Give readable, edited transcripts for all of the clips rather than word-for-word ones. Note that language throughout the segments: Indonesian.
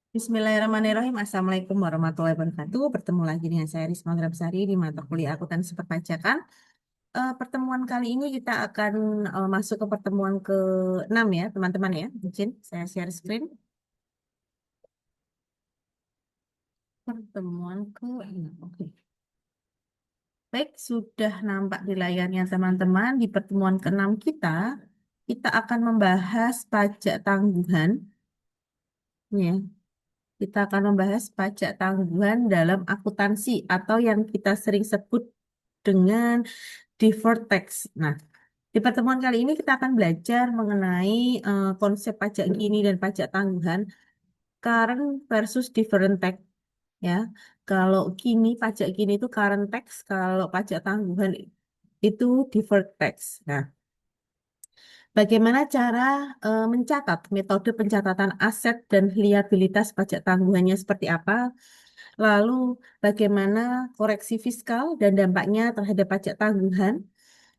Bismillahirrahmanirrahim. Assalamualaikum warahmatullahi wabarakatuh. Bertemu lagi dengan saya Risma Grabsari di mata kuliah Akuntansi Perpajakan. Pertemuan kali ini kita akan masuk ke pertemuan ke-6 ya, teman-teman ya. Izin saya share screen. Pertemuan ke-6. Oke. Baik, sudah nampak di layarnya teman-teman. Di pertemuan ke-6 kita akan membahas pajak tangguhan. Ya, kita akan membahas pajak tangguhan dalam akuntansi atau yang kita sering sebut dengan deferred tax. Nah, di pertemuan kali ini kita akan belajar mengenai konsep pajak gini dan pajak tangguhan, current versus different tax ya. Kalau gini pajak gini itu current tax, kalau pajak tangguhan itu deferred tax. Nah, bagaimana cara mencatat metode pencatatan aset dan liabilitas pajak tangguhannya seperti apa? Lalu bagaimana koreksi fiskal dan dampaknya terhadap pajak tangguhan?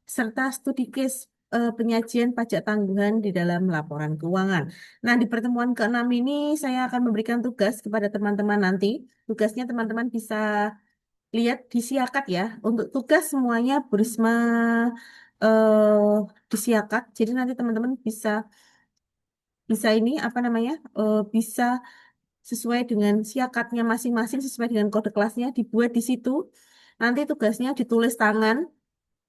Serta studi case penyajian pajak tangguhan di dalam laporan keuangan. Nah, di pertemuan ke-6 ini saya akan memberikan tugas kepada teman-teman nanti. Tugasnya teman-teman bisa lihat di siakat ya. Untuk tugas semuanya Bu Risma di siakat. Jadi nanti teman-teman bisa bisa ini apa namanya? Bisa sesuai dengan siakatnya masing-masing, sesuai dengan kode kelasnya dibuat di situ. Nanti tugasnya ditulis tangan.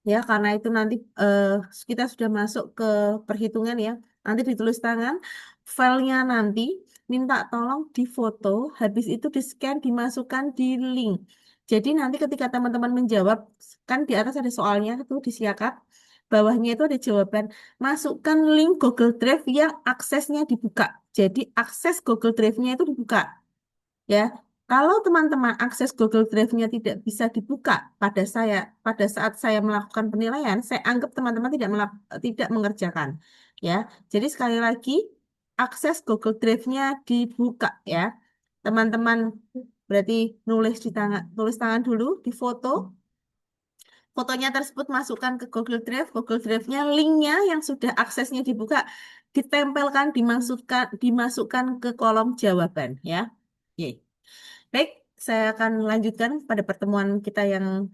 Ya, karena itu nanti eh, kita sudah masuk ke perhitungan ya. Nanti ditulis tangan, filenya nanti minta tolong difoto, habis itu di-scan, dimasukkan di link. Jadi nanti ketika teman-teman menjawab, kan di atas ada soalnya itu disiakat, bawahnya itu ada jawaban. Masukkan link Google Drive yang aksesnya dibuka. Jadi akses Google Drive-nya itu dibuka. Ya, kalau teman-teman akses Google Drive-nya tidak bisa dibuka pada saat saya melakukan penilaian, saya anggap teman-teman tidak mengerjakan. Ya, jadi sekali lagi akses Google Drive-nya dibuka ya. Teman-teman berarti tulis tangan dulu, di foto. Fotonya tersebut masukkan ke Google Drive. Google Drive-nya linknya yang sudah aksesnya dibuka ditempelkan, dimasukkan ke kolom jawaban ya. Oke. Baik, saya akan lanjutkan pada pertemuan kita yang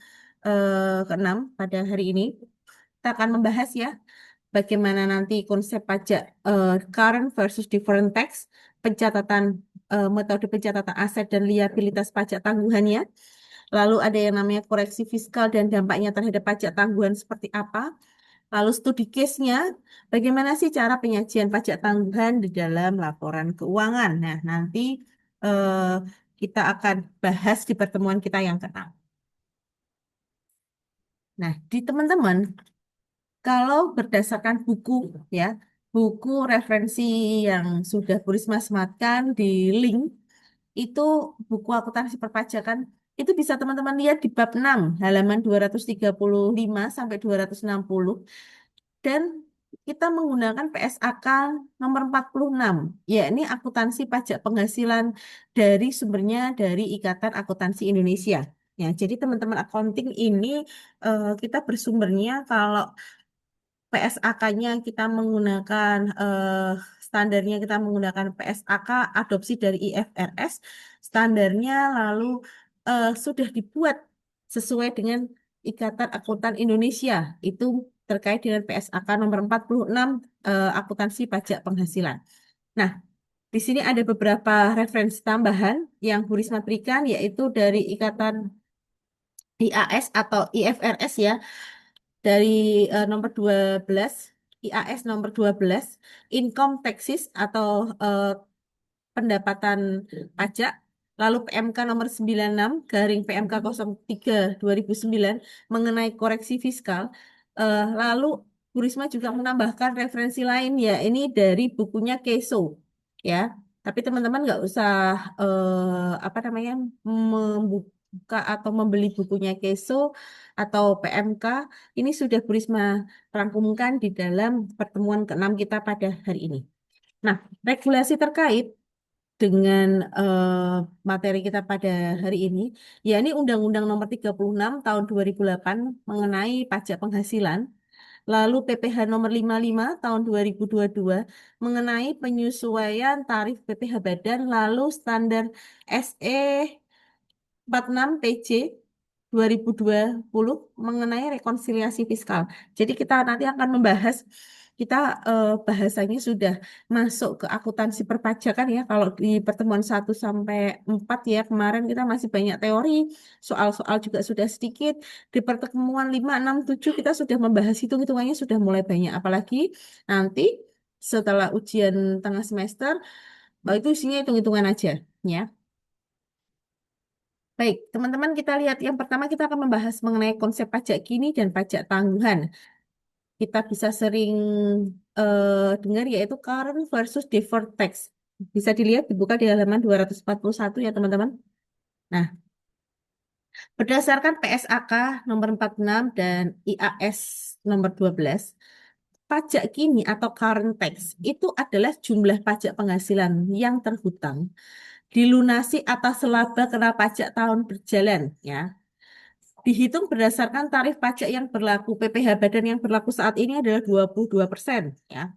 keenam pada hari ini. Kita akan membahas ya bagaimana nanti konsep pajak current versus different tax, pencatatan metode pencatatan aset dan liabilitas pajak tangguhannya. Lalu ada yang namanya koreksi fiskal dan dampaknya terhadap pajak tangguhan seperti apa. Lalu studi case-nya, bagaimana sih cara penyajian pajak tangguhan di dalam laporan keuangan. Nah, nanti eh, kita akan bahas di pertemuan kita yang keenam. Nah, di teman-teman, kalau berdasarkan buku ya, buku referensi yang sudah Bu Risma sematkan di link, itu buku akuntansi perpajakan, itu bisa teman-teman lihat di bab 6 halaman 235 sampai 260. Dan kita menggunakan PSAK nomor 46, yakni akuntansi pajak penghasilan dari sumbernya dari Ikatan Akuntansi Indonesia. Ya, jadi teman-teman accounting ini kita bersumbernya kalau PSAK-nya kita menggunakan standarnya kita menggunakan PSAK adopsi dari IFRS, standarnya lalu sudah dibuat sesuai dengan Ikatan Akuntan Indonesia. Itu terkait dengan PSAK nomor 46 akuntansi pajak penghasilan. Nah, di sini ada beberapa referensi tambahan yang Bu Risma berikan yaitu dari Ikatan IAS atau IFRS ya dari nomor 12 IAS nomor 12 income taxes atau eh, pendapatan pajak, lalu PMK nomor 96 garing PMK 03 2009 mengenai koreksi fiskal. Lalu Bu Risma juga menambahkan referensi lain ya ini dari bukunya Keso ya. Tapi teman-teman nggak usah apa namanya membuka atau membeli bukunya Keso atau PMK. Ini sudah Bu Risma rangkumkan di dalam pertemuan ke-6 kita pada hari ini. Nah, regulasi terkait dengan materi kita pada hari ini, yakni Undang-Undang Nomor 36 Tahun 2008 mengenai pajak penghasilan. Lalu PPh nomor 55 tahun 2022 mengenai penyesuaian tarif PPh badan, lalu standar SE 46 PJ 2020 mengenai rekonsiliasi fiskal. Jadi kita nanti akan membahas, kita bahasanya sudah masuk ke akuntansi perpajakan ya. Kalau di pertemuan 1 sampai 4 ya kemarin kita masih banyak teori, soal-soal juga sudah sedikit. Di pertemuan 5, 6, 7 kita sudah membahas hitung-hitungannya sudah mulai banyak. Apalagi nanti setelah ujian tengah semester, itu isinya hitung-hitungan aja ya. Baik, teman-teman kita lihat yang pertama kita akan membahas mengenai konsep pajak kini dan pajak tangguhan. Kita bisa sering dengar yaitu current versus deferred tax. Bisa dilihat dibuka di halaman 241 ya teman-teman. Nah, berdasarkan PSAK nomor 46 dan IAS nomor 12, pajak kini atau current tax itu adalah jumlah pajak penghasilan yang terhutang dilunasi atas laba kena pajak tahun berjalan ya. Dihitung berdasarkan tarif pajak yang berlaku. PPh badan yang berlaku saat ini adalah 22%, ya.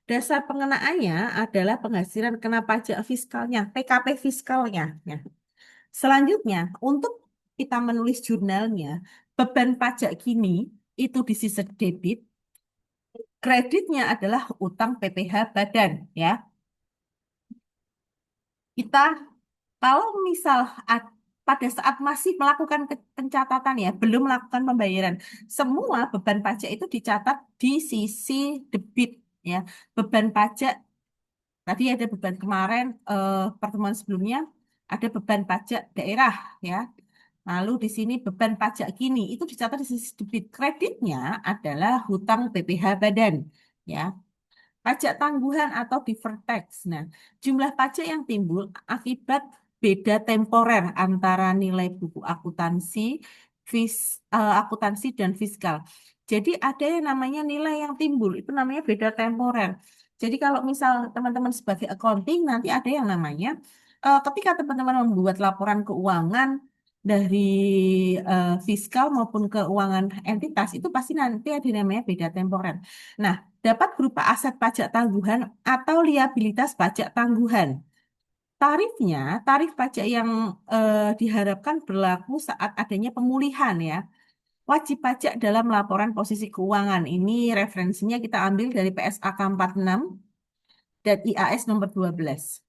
Dasar pengenaannya adalah penghasilan kena pajak fiskalnya, PKP fiskalnya, ya. Selanjutnya, untuk kita menulis jurnalnya, beban pajak kini itu di sisi debit, kreditnya adalah utang PPh badan, ya. Kita kalau misal pada saat masih melakukan pencatatan ya, belum melakukan pembayaran, semua beban pajak itu dicatat di sisi debit ya. Beban pajak tadi ada beban kemarin pertemuan sebelumnya ada beban pajak daerah ya. Lalu di sini beban pajak kini itu dicatat di sisi debit. Kreditnya adalah hutang PPh badan ya. Pajak tangguhan atau deferred tax. Nah, jumlah pajak yang timbul akibat beda temporer antara nilai buku akuntansi, akuntansi dan fiskal. Jadi ada yang namanya nilai yang timbul, itu namanya beda temporer. Jadi kalau misal teman-teman sebagai accounting nanti ada yang namanya ketika teman-teman membuat laporan keuangan dari fiskal maupun keuangan entitas itu pasti nanti ada yang namanya beda temporer. Nah, dapat berupa aset pajak tangguhan atau liabilitas pajak tangguhan. Tarifnya, tarif pajak yang diharapkan berlaku saat adanya pemulihan ya. Wajib pajak dalam laporan posisi keuangan. Ini referensinya kita ambil dari PSAK 46 dan IAS nomor 12.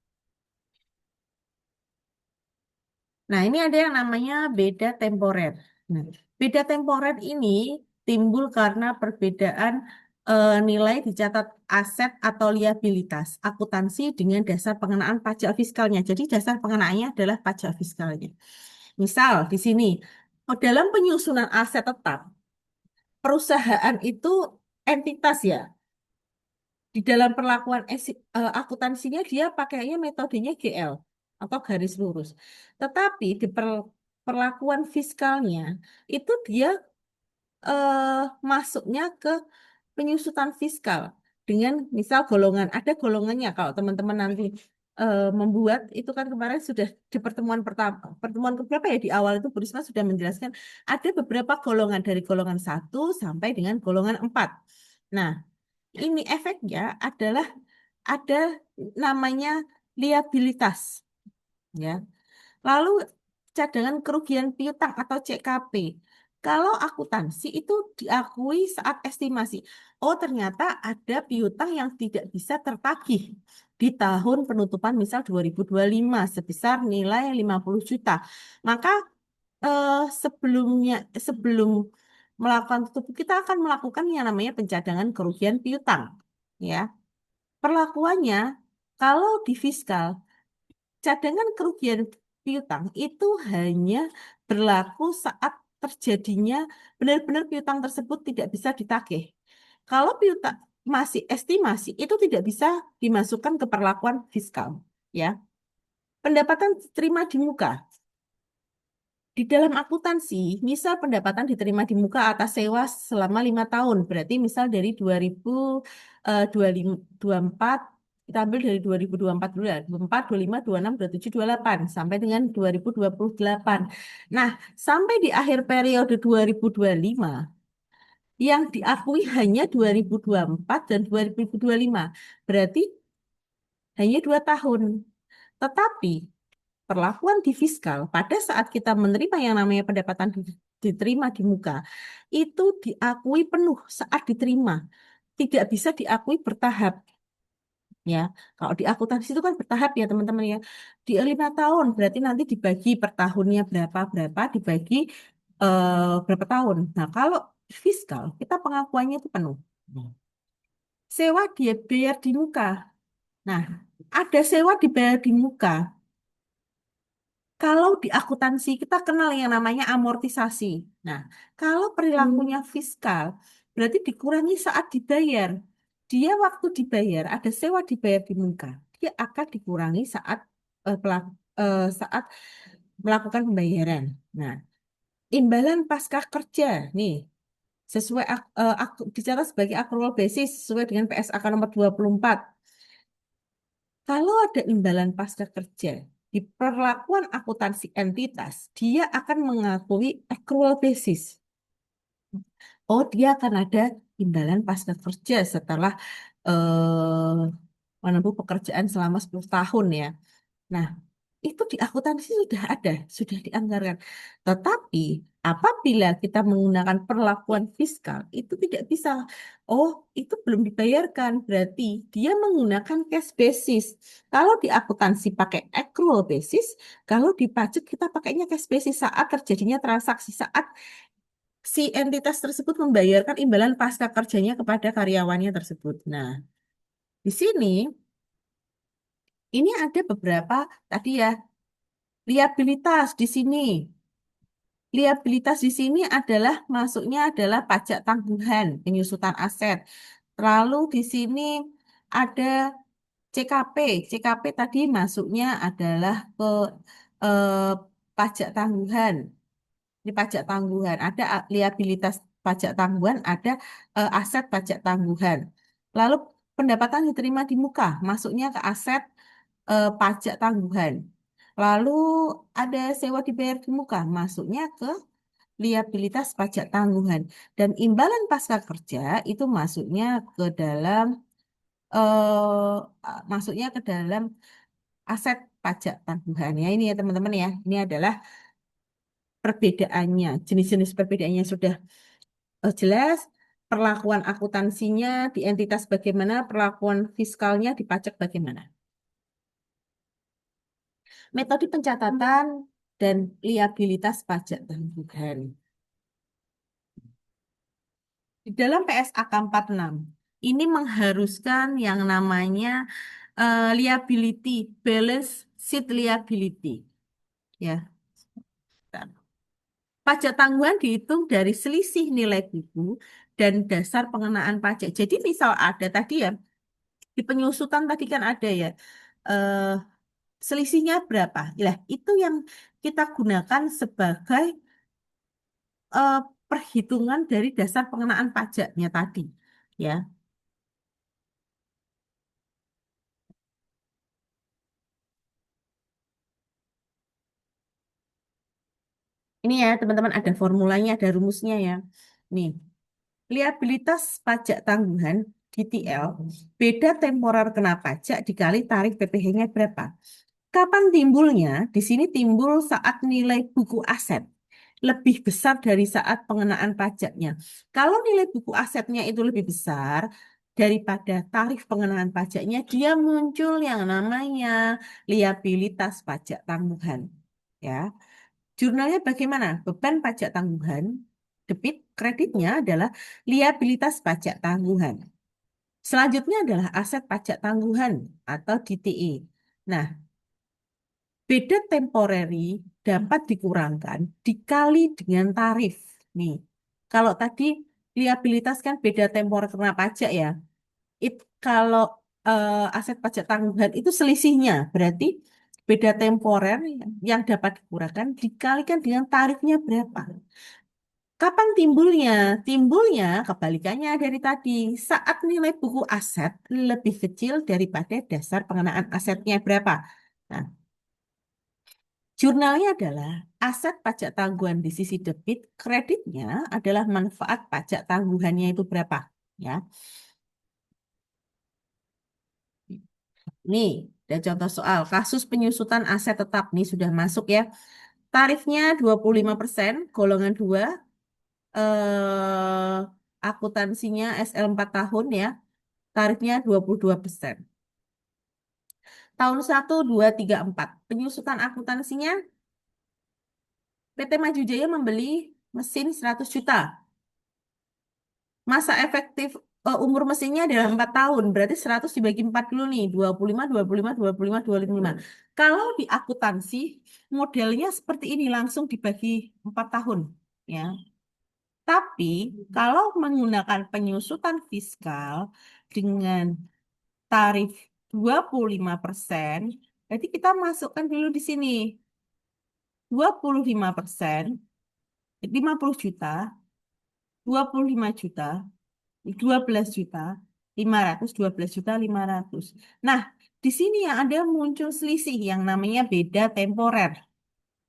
Nah, ini ada yang namanya beda temporer. Nah, beda temporer ini timbul karena perbedaan nilai dicatat aset atau liabilitas akuntansi dengan dasar pengenaan pajak fiskalnya. Jadi dasar pengenaannya adalah pajak fiskalnya. Misal di sini, dalam penyusunan aset tetap, perusahaan itu entitas ya. Di dalam perlakuan akuntansinya dia pakainya metodenya GL atau garis lurus. Tetapi di perlakuan fiskalnya itu dia eh, masuknya ke penyusutan fiskal dengan misal golongan. Ada golongannya kalau teman-teman nanti membuat itu kan kemarin sudah di pertemuan pertama, pertemuan keberapa ya di awal itu Bu Risma sudah menjelaskan ada beberapa golongan dari golongan 1 sampai dengan golongan 4. Nah, ini efeknya adalah ada namanya liabilitas, ya. Lalu cadangan kerugian piutang atau CKP. Kalau akuntansi itu diakui saat estimasi. Oh, ternyata ada piutang yang tidak bisa tertagih di tahun penutupan misal 2025 sebesar nilai 50 juta. Maka sebelumnya sebelum melakukan tutup kita akan melakukan yang namanya pencadangan kerugian piutang, ya. Perlakuannya kalau di fiskal cadangan kerugian piutang itu hanya berlaku saat terjadinya benar-benar piutang tersebut tidak bisa ditagih. Kalau piutang masih estimasi itu tidak bisa dimasukkan ke perlakuan fiskal, ya. Pendapatan diterima di muka. Di dalam akuntansi, misal pendapatan diterima di muka atas sewa selama 5 tahun, berarti misal dari 2024, kita ambil dari 2024 dulu ya, 24, 25, 26, 27, 28, sampai dengan 2028. Nah, sampai di akhir periode 2025, yang diakui hanya 2024 dan 2025. Berarti hanya 2 tahun. Tetapi perlakuan di fiskal pada saat kita menerima yang namanya pendapatan diterima di muka, itu diakui penuh saat diterima. Tidak bisa diakui bertahap. Ya, kalau di akuntansi itu kan bertahap ya teman-teman ya. Di 5 tahun berarti nanti dibagi per tahunnya berapa berapa dibagi berapa tahun. Nah kalau fiskal kita pengakuannya itu penuh. Sewa dia bayar di muka. Nah ada sewa dibayar di muka. Kalau di akuntansi kita kenal yang namanya amortisasi. Nah kalau perilakunya fiskal berarti dikurangi saat dibayar. Dia waktu dibayar ada sewa dibayar di muka. Dia akan dikurangi saat saat melakukan pembayaran. Nah, imbalan pasca kerja nih sesuai dicatat sebagai accrual basis sesuai dengan PSAK nomor 24. Kalau ada imbalan pasca kerja di perlakuan akuntansi entitas, dia akan mengakui accrual basis. Oh, dia akan ada imbalan pasca kerja setelah menempuh pekerjaan selama 10 tahun ya. Nah, itu di akuntansi sudah ada, sudah dianggarkan. Tetapi apabila kita menggunakan perlakuan fiskal, itu tidak bisa. Oh, itu belum dibayarkan, berarti dia menggunakan cash basis. Kalau di akuntansi pakai accrual basis, kalau di pajak kita pakainya cash basis saat terjadinya transaksi, saat si entitas tersebut membayarkan imbalan pasca kerjanya kepada karyawannya tersebut. Nah, di sini ini ada beberapa tadi ya liabilitas di sini. Liabilitas di sini adalah masuknya adalah pajak tangguhan, penyusutan aset. Lalu di sini ada CKP. CKP tadi masuknya adalah ke eh, pajak tangguhan. Ini pajak tangguhan. Ada liabilitas pajak tangguhan, ada aset pajak tangguhan. Lalu pendapatan diterima di muka, masuknya ke aset pajak tangguhan. Lalu ada sewa dibayar di muka, masuknya ke liabilitas pajak tangguhan. Dan imbalan pasca kerja itu masuknya ke dalam aset pajak tangguhan. Ya ini ya teman-teman ya. Ini adalah perbedaannya. Jenis-jenis perbedaannya sudah jelas. Perlakuan akuntansinya di entitas bagaimana, perlakuan fiskalnya di pajak bagaimana. Metode pencatatan dan liabilitas pajak tangguhan. Di dalam PSAK 46, ini mengharuskan yang namanya liability, balance sheet liability. Ya, bentar. Pajak tangguhan dihitung dari selisih nilai buku dan dasar pengenaan pajak. Jadi misal ada tadi ya, di penyusutan tadi kan ada ya, eh, selisihnya berapa? Ya, itu yang kita gunakan sebagai eh, perhitungan dari dasar pengenaan pajaknya tadi. Ya, ini ya teman-teman ada formulanya, ada rumusnya ya. Nih, liabilitas pajak tangguhan DTL beda temporer kena pajak dikali tarif PPh-nya berapa. Kapan timbulnya? Di sini timbul saat nilai buku aset lebih besar dari saat pengenaan pajaknya. Kalau nilai buku asetnya itu lebih besar daripada tarif pengenaan pajaknya, dia muncul yang namanya liabilitas pajak tangguhan. Ya, jurnalnya bagaimana? Beban pajak tangguhan, debit, kreditnya adalah liabilitas pajak tangguhan. Selanjutnya adalah aset pajak tangguhan atau DTE. Nah, beda temporary dapat dikurangkan dikali dengan tarif. Nih, kalau tadi liabilitas kan beda temporer kena pajak ya. Kalau aset pajak tanggungan itu selisihnya, berarti beda temporer yang dapat dikurangkan dikalikan dengan tarifnya berapa. Kapan timbulnya? Timbulnya kebalikannya dari tadi. Saat nilai buku aset lebih kecil daripada dasar pengenaan asetnya berapa. Nah, Jurnalnya adalah aset pajak tangguhan di sisi debit, kreditnya adalah manfaat pajak tangguhannya itu berapa. Ya, nih ada contoh soal kasus penyusutan aset tetap nih sudah masuk ya. Tarifnya 25%, golongan 2, eh, akuntansinya SL 4 tahun ya, tarifnya 22%. Tahun 1, 2, 3, 4. Penyusutan akuntansinya, PT Maju Jaya membeli mesin 100 juta. Masa efektif umur mesinnya adalah 4 tahun. Berarti 100 dibagi 4 dulu nih. 25, 25, 25, 25. Kalau di akuntansi, modelnya seperti ini. Langsung dibagi 4 tahun. Ya. Tapi kalau menggunakan penyusutan fiskal dengan tarif 25%, berarti kita masukkan dulu di sini 25%, 50 juta, 25 juta, 12 juta, 500, 12 juta, 500. Nah, di sini yang ada muncul selisih yang namanya beda temporer.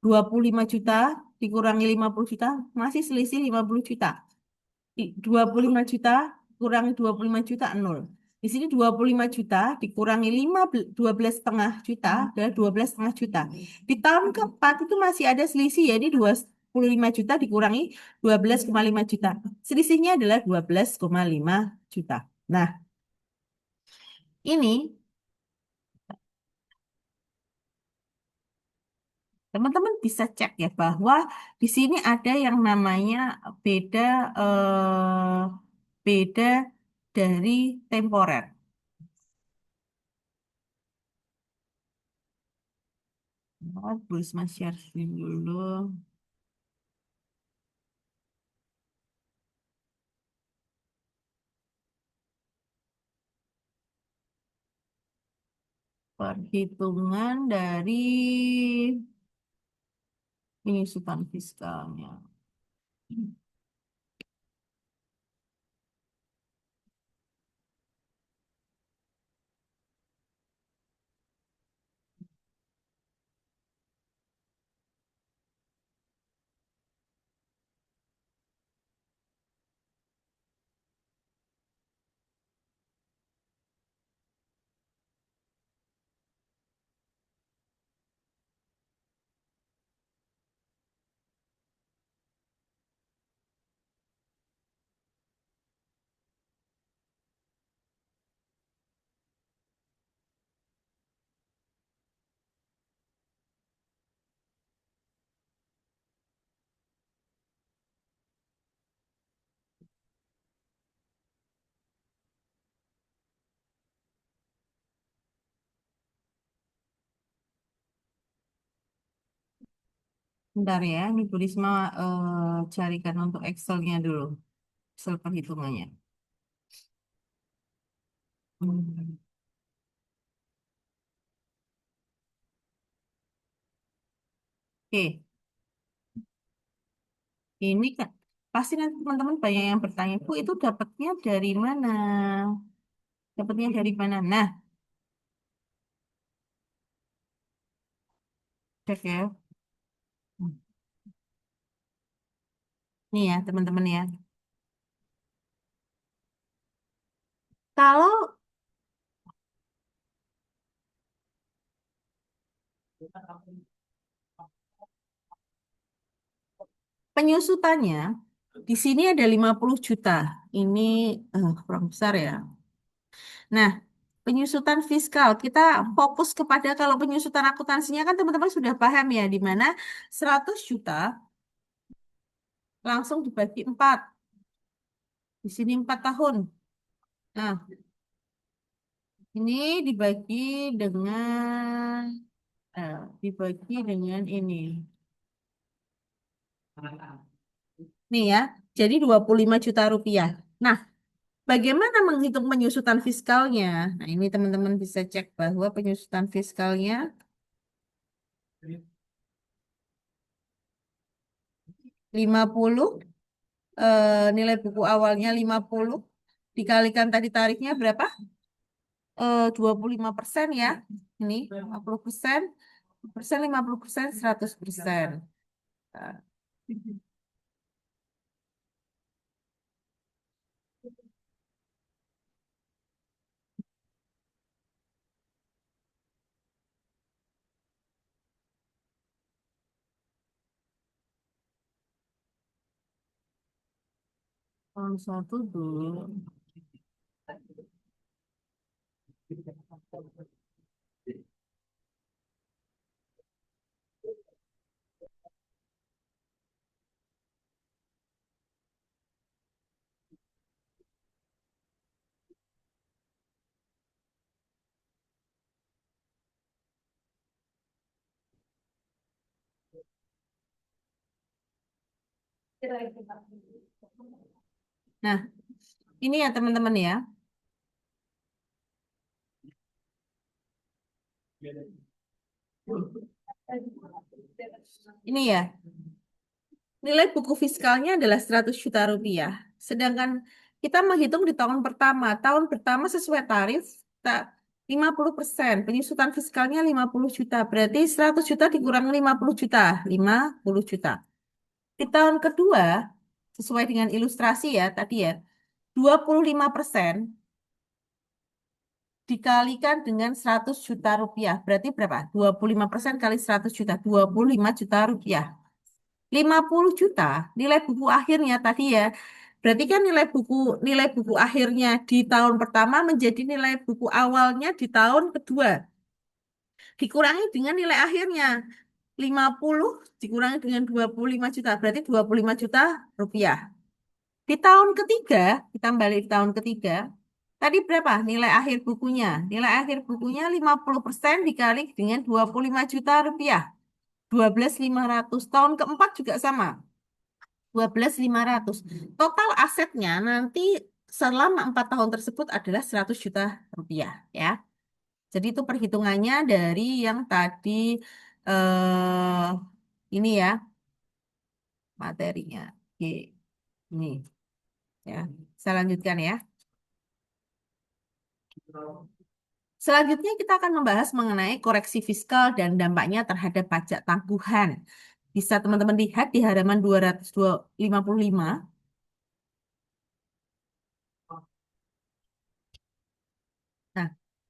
25 juta dikurangi 50 juta, masih selisih 50 juta. 25 juta kurangi 25 juta, nol. Di sini 25 juta dikurangi 12,5 juta adalah 12,5 juta. Di tahun keempat itu masih ada selisih, ya, ini 25 juta dikurangi 12,5 juta. Selisihnya adalah 12,5 juta. Nah, ini teman-teman bisa cek ya bahwa di sini ada yang namanya beda beda dari temporer. Oh, Burisma share screen dulu. Perhitungan dari penyusutan fiskalnya. Bentar ya, ini Bu Risma carikan untuk Excelnya dulu. Excel perhitungannya. Hmm. Oke, ini kan pasti nanti teman-teman banyak yang bertanya, Bu itu dapatnya dari mana? Dapatnya dari mana? Nah, cek ya. Nih ya, teman-teman ya. Kalau penyusutannya di sini ada 50 juta. Ini kurang besar ya. Nah, penyusutan fiskal, kita fokus kepada kalau penyusutan akuntansinya kan teman-teman sudah paham ya, di mana 100 juta langsung dibagi 4. Di sini 4 tahun. Nah, ini dibagi dengan dibagi dengan ini. Nih ya, jadi 25 juta rupiah. Nah, bagaimana menghitung penyusutan fiskalnya? Nah, ini teman-teman bisa cek bahwa penyusutan fiskalnya 50, nilai buku awalnya 50, dikalikan tadi tarifnya berapa? 25% ya. Ini 50%. persen, 50%, 100%. Nah, tahun satu dulu. Nah, ini ya teman-teman ya. Ini ya, nilai buku fiskalnya adalah 100 juta rupiah. Sedangkan kita menghitung di tahun pertama. Tahun pertama sesuai tarif tak 50%. Penyusutan fiskalnya 50 juta. Berarti 100 juta dikurang 50 juta. 50 juta. Di tahun kedua, sesuai dengan ilustrasi ya tadi ya, 25% dikalikan dengan 100 juta rupiah. Berarti berapa? 25% kali 100 juta. 25 juta rupiah. 50 juta nilai buku akhirnya tadi ya. Berarti kan nilai buku akhirnya di tahun pertama menjadi nilai buku awalnya di tahun kedua. Dikurangi dengan nilai akhirnya. 50 dikurangi dengan 25 juta. Berarti 25 juta rupiah. Di tahun ketiga, kita balik di tahun ketiga. Tadi berapa nilai akhir bukunya? Nilai akhir bukunya 50% dikali dengan 25 juta rupiah. 12.500. Tahun keempat juga sama. 12.500. Total asetnya nanti selama 4 tahun tersebut adalah 100 juta rupiah ya. Jadi itu perhitungannya dari yang tadi eh ini ya materinya. Oke, ini ya. Saya lanjutkan ya. Selanjutnya kita akan membahas mengenai koreksi fiskal dan dampaknya terhadap pajak tangguhan. Bisa teman-teman lihat di halaman 255. Nah,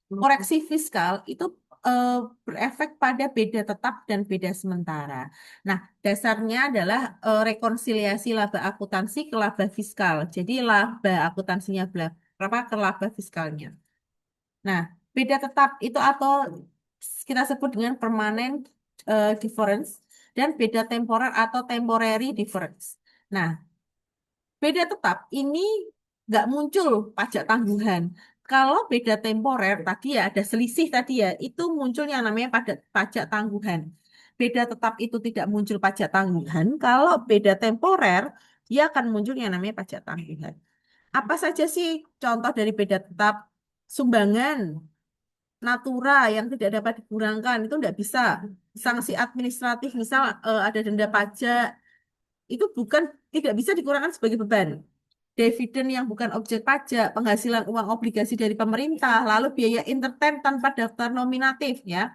koreksi fiskal itu eh, berefek pada beda tetap dan beda sementara. Nah, dasarnya adalah rekonsiliasi laba akuntansi ke laba fiskal. Jadi laba akuntansinya berapa ke laba fiskalnya. Nah, beda tetap itu atau kita sebut dengan permanent difference dan beda temporer atau temporary difference. Nah, beda tetap ini nggak muncul pajak tangguhan. Kalau beda temporer tadi ya ada selisih tadi ya itu muncul yang namanya pada pajak tangguhan. Beda tetap itu tidak muncul pajak tangguhan. Kalau beda temporer dia akan muncul yang namanya pajak tangguhan. Apa saja sih contoh dari beda tetap? Sumbangan natura yang tidak dapat dikurangkan itu tidak bisa. Sanksi administratif misal ada denda pajak itu bukan tidak bisa dikurangkan sebagai beban. Dividen yang bukan objek pajak, penghasilan uang obligasi dari pemerintah, lalu biaya entertain tanpa daftar nominatif ya.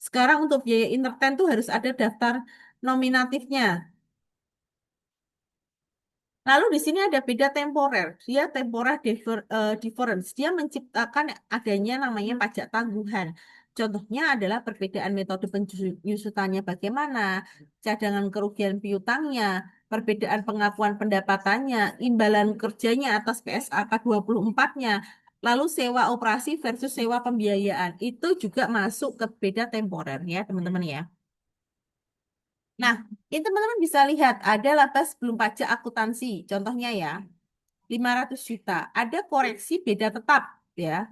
Sekarang untuk biaya entertain tuh harus ada daftar nominatifnya. Lalu di sini ada beda temporer. Dia temporer difference. Dia menciptakan adanya namanya pajak tangguhan. Contohnya adalah perbedaan metode penyusutannya bagaimana, cadangan kerugian piutangnya, perbedaan pengakuan pendapatannya, imbalan kerjanya atas PSAK 24-nya, lalu sewa operasi versus sewa pembiayaan. Itu juga masuk ke beda temporer ya, teman-teman ya. Nah, ini teman-teman bisa lihat ada laba sebelum pajak akuntansi. Contohnya ya, 500 juta. Ada koreksi beda tetap ya.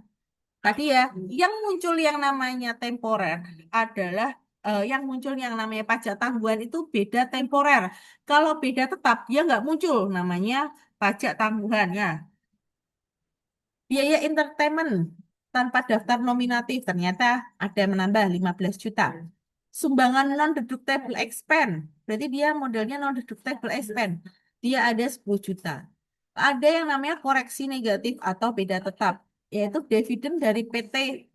Tadi ya, yang muncul yang namanya temporer adalah yang muncul yang namanya pajak tangguhan itu beda temporer. Kalau beda tetap dia nggak muncul namanya pajak tangguhan ya. Biaya entertainment tanpa daftar nominatif ternyata ada menambah 15 juta. Sumbangan non-deductible expense, berarti dia modelnya non-deductible expense. Dia ada 10 juta. Ada yang namanya koreksi negatif atau beda tetap, yaitu dividen dari PT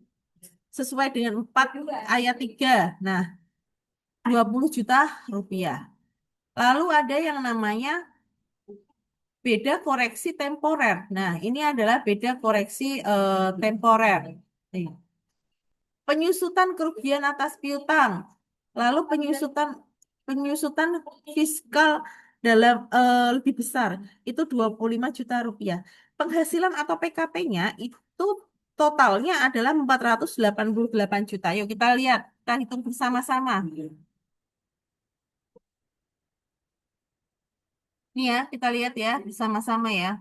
sesuai dengan 4 ayat 3. Nah, Rp20 juta. Lalu ada yang namanya beda koreksi temporer. Nah, ini adalah beda koreksi temporer. Nih, penyusutan kerugian atas piutang, lalu penyusutan penyusutan fiskal dalam lebih besar itu Rp25 juta. Penghasilan atau PKP-nya itu totalnya adalah 488 juta. Yuk kita lihat, kita hitung bersama-sama. Nih ya, kita lihat ya bersama-sama ya.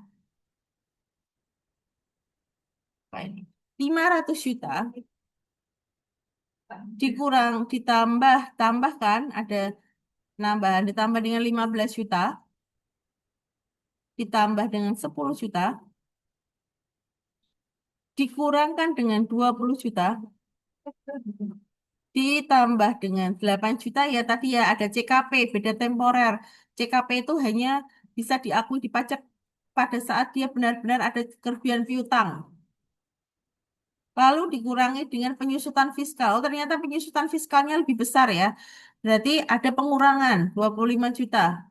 Apa ini? 500 juta dikurang tambahkan ada nambahan ditambah dengan 15 juta ditambah dengan 10 juta dikurangkan dengan 20 juta ditambah dengan 8 juta ya tadi ya ada CKP beda temporer. CKP itu hanya bisa diakui di pajak pada saat dia benar-benar ada kerugian piutang. Lalu dikurangi dengan penyusutan fiskal. Oh, ternyata penyusutan fiskalnya lebih besar ya. Berarti ada pengurangan 25 juta,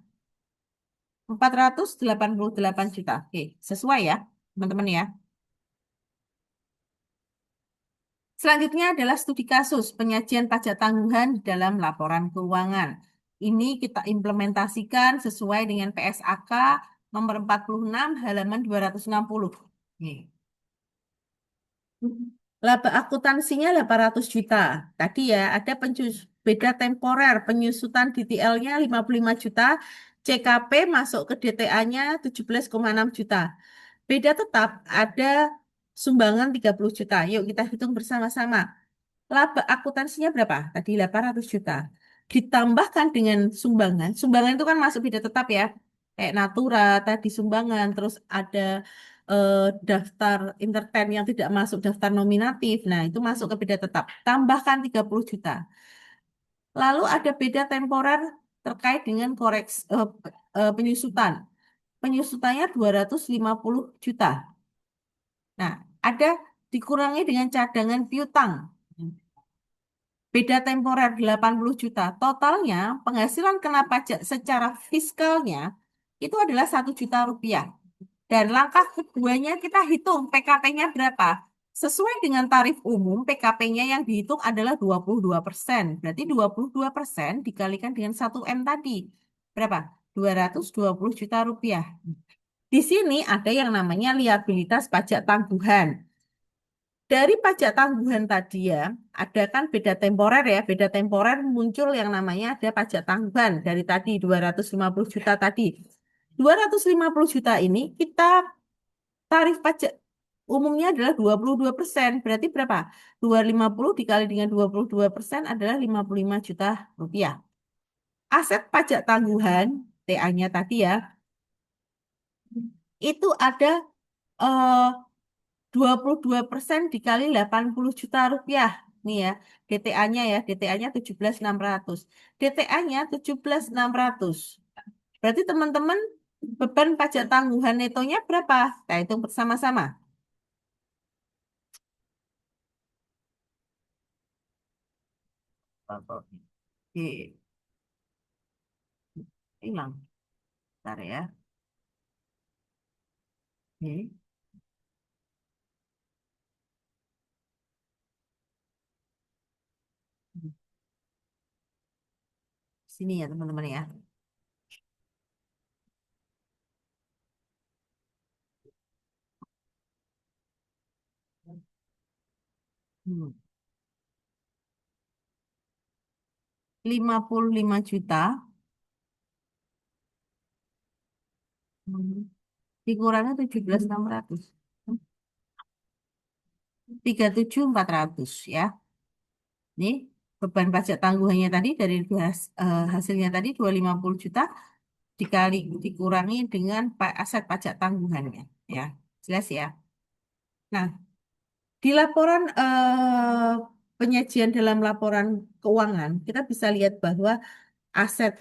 488 juta. Oke, sesuai ya, teman-teman ya. Selanjutnya adalah studi kasus penyajian pajak tanggungan di dalam laporan keuangan. Ini kita implementasikan sesuai dengan PSAK nomor 46 halaman 260. Nih. Laba akuntansinya 800 juta. Tadi ya ada beda temporer, penyusutan DTL-nya 55 juta, CKP masuk ke DTA-nya 17,6 juta. Beda tetap ada sumbangan 30 juta. Yuk kita hitung bersama-sama. Laba akuntansinya berapa? Tadi 800 juta. Ditambahkan dengan sumbangan. Sumbangan itu kan masuk beda tetap ya. Kayak Natura, tadi sumbangan. Terus ada eh, daftar entertain yang tidak masuk daftar nominatif. Nah, itu masuk ke beda tetap. Tambahkan 30 juta. Lalu ada beda temporer terkait dengan penyusutan. Penyusutannya 250 juta. Nah, ada dikurangi dengan cadangan piutang. Beda temporer 80 juta. Totalnya penghasilan kena pajak secara fiskalnya itu adalah Rp1 juta. Dan langkah keduanya kita hitung PKP-nya berapa. Sesuai dengan tarif umum, PKP-nya yang dihitung adalah 22%. Berarti 22% dikalikan dengan 1M tadi. Berapa? Rp220 juta. Di sini ada yang namanya liabilitas pajak tangguhan. Dari pajak tangguhan tadi ya, ada kan beda temporer ya, beda temporer muncul yang namanya ada pajak tangguhan dari tadi 250 juta tadi. 250 juta ini kita tarif pajak umumnya adalah 22%. Berarti berapa? 250 dikali dengan 22% adalah Rp55 juta. Aset pajak tangguhan, TA-nya tadi ya, itu ada eh, 22% dikali Rp80 juta. Nih ya, DTA-nya ya, DTA-nya 17.600. DTA-nya 17.600. Berarti teman-teman beban pajak tanggungan netonya berapa? Kita hitung bersama-sama. Oke, hilang. Bentar ya. Oke. Sini ya teman-teman ya. Hmm. 55 juta. Dikurangi 17.600. 37.400 ya. Ini beban pajak tanggungannya tadi dari hasilnya tadi 250 juta dikurangi dengan aset pajak tanggungannya ya. Jelas ya. Nah, di laporan penyajian dalam laporan keuangan kita bisa lihat bahwa aset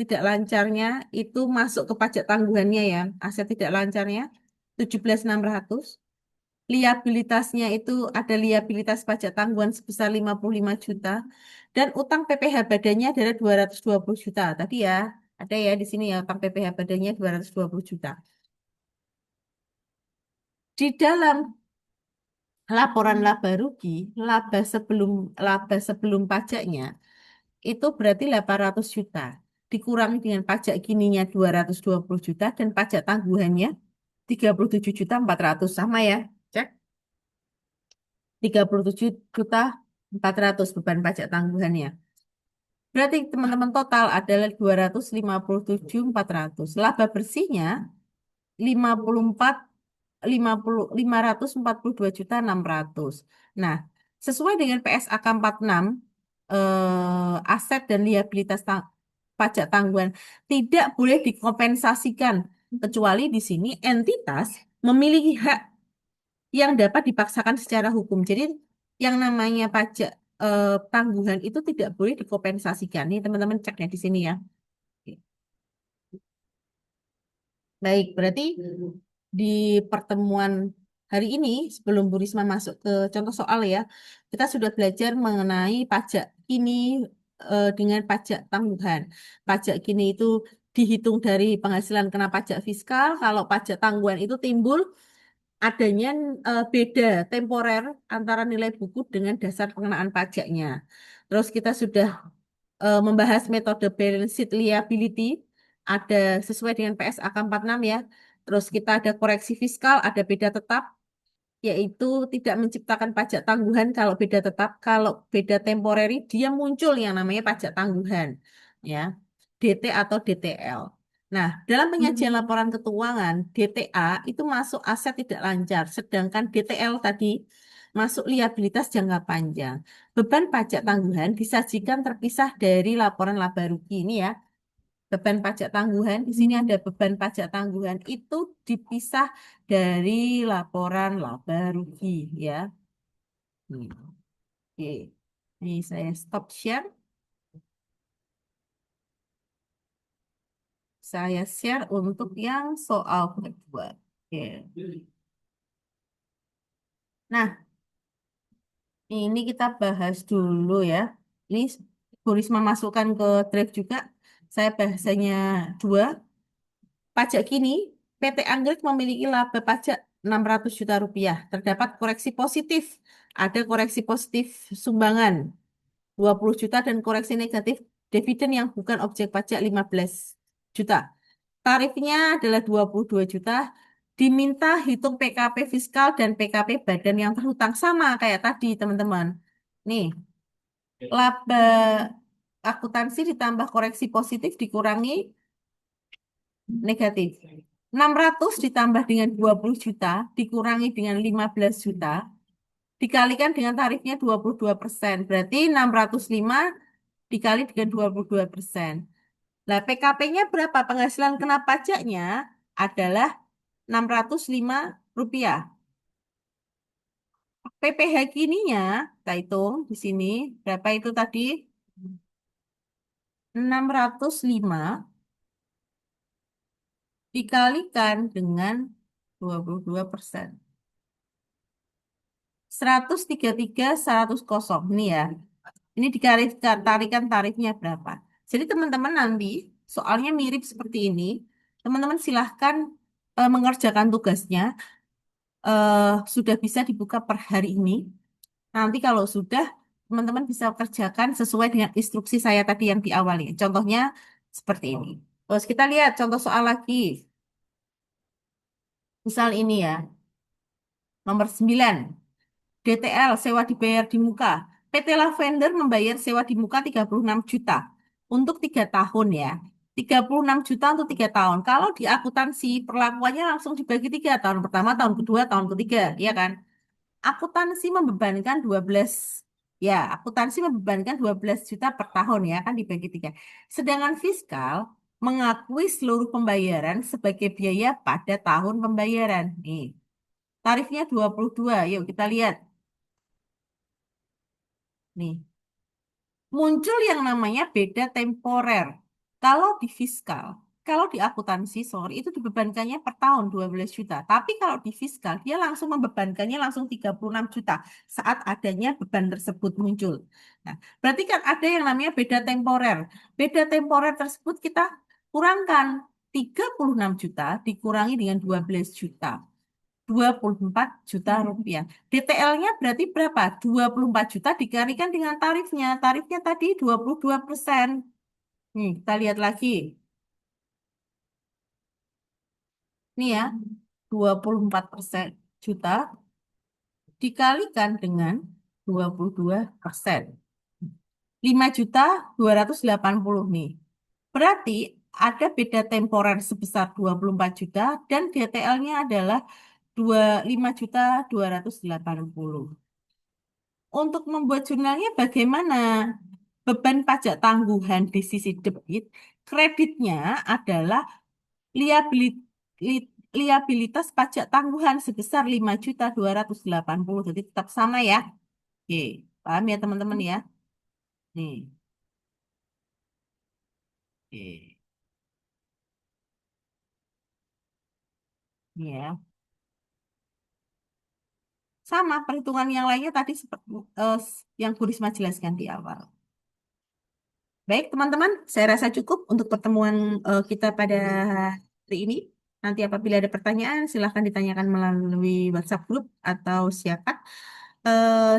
tidak lancarnya itu masuk ke pajak tanggungannya ya. Aset tidak lancarnya 17.600. liabilitasnya itu ada liabilitas pajak tanggungan sebesar 55 juta dan utang PPh badannya adalah 220 juta. Tadi ya, ada ya di sini ya utang PPh badannya 220 juta. Di dalam laporan laba rugi, laba sebelum pajaknya itu berarti 800 juta. Dikurangi dengan pajak gininya 220 juta dan pajak tangguhannya 37 juta 400 sama ya. Cek. 37 juta 400 beban pajak tangguhannya. Berarti teman-teman total adalah 257.400. Laba bersihnya 54 542 juta 600. Nah, sesuai dengan PSAK 46 aset dan liabilitas pajak tanggungan tidak boleh dikompensasikan kecuali di sini entitas memiliki hak yang dapat dipaksakan secara hukum. Jadi yang namanya pajak tanggungan itu tidak boleh dikompensasikan. Nih teman-teman ceknya di sini ya. Baik, berarti di pertemuan hari ini sebelum Bu Risma masuk ke contoh soal ya, kita sudah belajar mengenai pajak kini dengan pajak tanggungan. Pajak kini itu dihitung dari penghasilan kena pajak fiskal. Kalau pajak tanggungan itu timbul adanya beda temporer antara nilai buku dengan dasar pengenaan pajaknya. Terus kita sudah membahas metode balance sheet liability, ada sesuai dengan PSAK 46 ya. Terus kita ada koreksi fiskal, ada beda tetap, yaitu tidak menciptakan pajak tangguhan kalau beda tetap, kalau beda temporary dia muncul yang namanya pajak tangguhan, ya, DT atau DTL. Nah, dalam penyajian laporan keuangan, DTA itu masuk aset tidak lancar, sedangkan DTL tadi masuk liabilitas jangka panjang. Beban pajak tangguhan disajikan terpisah dari laporan laba rugi ini ya. Beban pajak tangguhan, di sini ada beban pajak tangguhan itu dipisah dari laporan laba rugi ya. Oke. Ini saya stop share. Saya share untuk yang soal kedua. Oke. Nah, ini kita bahas dulu ya. Ini Bu Risma masukkan ke drive juga. Saya bahasanya dua. Pajak kini, PT Anggrek memiliki laba pajak 600 juta rupiah. Terdapat koreksi positif. Ada koreksi positif sumbangan 20 juta dan koreksi negatif dividen yang bukan objek pajak 15 juta. Tarifnya adalah 22 juta. Diminta hitung PKP fiskal dan PKP badan yang terhutang sama kayak tadi, teman-teman. Nih, laba akuntansi ditambah koreksi positif dikurangi negatif. 600 ditambah dengan 20 juta dikurangi dengan 15 juta dikalikan dengan tarifnya 22%. Berarti 605 dikali dengan 22%. Nah, PKP-nya berapa? Penghasilan kena pajaknya adalah 605 rupiah. PPh kininya, kita hitung di sini, berapa itu tadi? 605 dikalikan dengan 22%. 133 kosong ini ya. Ini dikali tarikan tarifnya berapa. Jadi teman-teman nanti soalnya mirip seperti ini. Teman-teman silahkan mengerjakan tugasnya. Sudah bisa dibuka per hari ini. Nanti kalau sudah, teman-teman bisa kerjakan sesuai dengan instruksi saya tadi yang di awal ya. Contohnya seperti ini. Terus kita lihat contoh soal lagi. Misal ini ya, nomor 9. DTL sewa dibayar di muka. PT Lavender membayar sewa di muka 36 juta untuk 3 tahun ya. 36 juta untuk 3 tahun. Kalau di akuntansi perlakuannya langsung dibagi 3 tahun. Pertama, tahun kedua, tahun ketiga, ya kan? Akuntansi membebankan 12 ya, akuntansi membebankan 12 juta per tahun ya, kan dibagi 3. Sedangkan fiskal mengakui seluruh pembayaran sebagai biaya pada tahun pembayaran. Nih, tarifnya 22. Yuk kita lihat. Nih, muncul yang namanya beda temporer. Kalau di fiskal, Kalau di akuntansi, sorry, itu dibebankannya per tahun 12 juta. Tapi kalau di fiskal, dia langsung membebankannya langsung 36 juta saat adanya beban tersebut muncul. Nah, berarti kan ada yang namanya beda temporer. Beda temporer tersebut kita kurangkan 36 juta dikurangi dengan 12 juta. 24 juta rupiah. DTL-nya berarti berapa? 24 juta dikalikan dengan tarifnya. Tarifnya tadi 22%. Kita lihat lagi. Nih ya, 24% juta dikalikan dengan 22%. 5.280 nih. Berarti ada beda temporer sebesar 24 juta dan DTL-nya adalah 5.280. Untuk membuat jurnalnya bagaimana? Beban pajak tangguhan di sisi debit, kreditnya adalah liabilitas liabilitas pajak tangguhan sebesar 5.280. Jadi tetap sama ya. Oke, paham ya teman-teman ya? Nih, oke. Nih ya. Sama perhitungan yang lainnya tadi seperti yang Bu Risma jelaskan di awal. Baik, teman-teman, saya rasa cukup untuk pertemuan kita pada hari ini. Nanti apabila ada pertanyaan, silahkan ditanyakan melalui WhatsApp group atau siakat.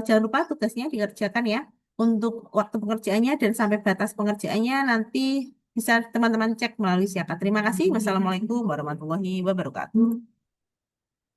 Jangan lupa tugasnya dikerjakan ya. Untuk waktu pengerjaannya dan sampai batas pengerjaannya nanti bisa teman-teman cek melalui siakat. Terima kasih. Wassalamualaikum warahmatullahi wabarakatuh.